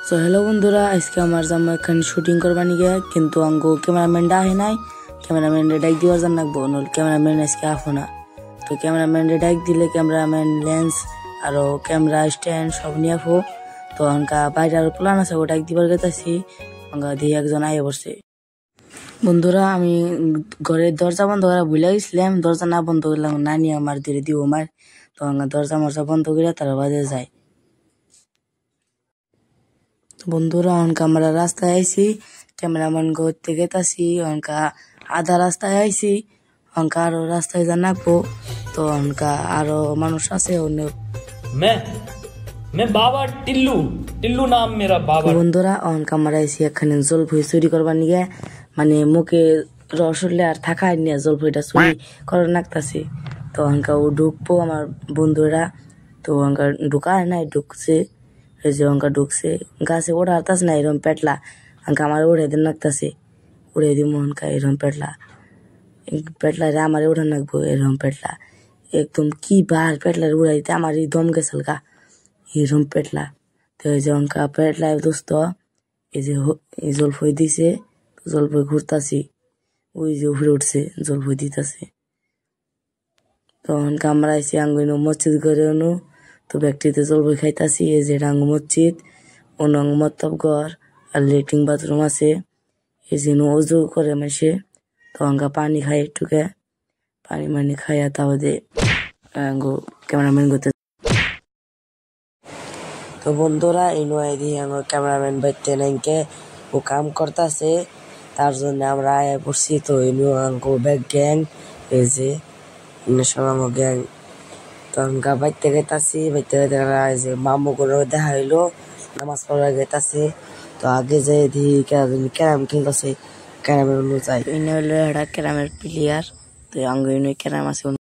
So hello বন্ধুরা, আজকে আমার জামা এখানে শুটিং করবার নিয়ে কিন্তু আঙ্গো ক্যামেরাম্যানটা আহে নাই। ক্যামেরাম্যানরে ডাইক দিবার জান লাগবো, নল ক্যামেরাম্যান আজকে আফো না। তো ক্যামেরাম্যানরে ডাইক দিলে ক্যামেরাম্যান লেন্স আর ক্যামেরা স্ট্যান্ড সব নিয়ে আফো। তো আঙ্কা বাইরে আরো প্ল্যান আছে, ও ডাইক দিবার গেতাছি। আঙ্কা দিয়ে একজন আয়ে পড়ছে। বন্ধুরা, আমি ঘরের দরজা বন্ধ করা ভুলে গেছিলাম, দরজা না বন্ধ করলাম নানি আমার ধীরে দিব মার। তো আঙ্কা দরজা মরজা বন্ধ করে তার বাজে যায়। বন্ধুরা, অনকা আমরা রাস্তায় আইছি, ক্যামেরাম্যান ঘুরতে গেতাছি। অনকা আধা রাস্তায় আইছি, অনকা আরো রাস্তায় যা নাকবো। তো অনকা আরো মানুষ আছে অন্য। मैं बाबा टिल्लू टिल्लू नाम मेरा बाबा। বন্ধুরা, অনকা আমরা আইছি এখানে জলফুই চুরি করবার নিয়ে, মানে মুখে রস উঠলে আর থাকা নিয়ে জলফুইটা চুরি করে নাকতাছি। তো অনকা ও ঢুকবো আমার বন্ধুরা, তো অনকা ঢুকা নাই, ঢুকছে। এই যে অঙ্কা ঢুকছে, গাছে ওড়া হারতাছে না, এরম পেটলা অঙ্কা আমার উড়ে দিন নাকতাছে। উড়ে দিব অনকা এরম পেটলা রে আমার উড়ে নাকবো, এরম পেটলা একদম কি বার পেটলার উড়াই দিতে আমার দম গেছিল গা, এরম পেটলা। তো এই যে অঙ্কা পেটলা দোস্ত, এই যে এই জলফই দিছে, জলফই ঘুরতাছি, ওই যে উপরে উঠছে জলফই দিতেছে। তো অনকা আমরা আইসি আঙ্গুইন মসজিদ করে অনু। তো ব্যক্তিতে জলফই খাইতাছি। এই যে রাঙ্গ মসজিদ, অনঙ্গ মতব ঘর আর লেট্রিন বাথরুম আছে। এই যে অজু করে মাসে। তো অঙ্কা পানি খাই একটুকে, পানি মানি খাইয়া তাহলে ক্যামেরাম্যান করতে। তো বন্ধুরা, এই নয় দিয়ে আমার ক্যামেরাম্যান বাইতে নাইকে ও কাম করতেছে, তার জন্য আমরা আয়া পড়ছি। তো এই আঙ্কো ব্যাগ গ্যাং, এই যে সব গ্যাং। তো আমরা বাইতে গেতাছি, বাইতে গেতে এই যে মামু করে দেখা হইলো, নামাজ পড়া গেতাছে। তো আগে যে দিই ক্যারাম খেলতেছে, ক্যারামের যাই। ইনি হইলো একটা ক্যারামের প্লেয়ার। তো আঙ্গ ক্যারাম আছে।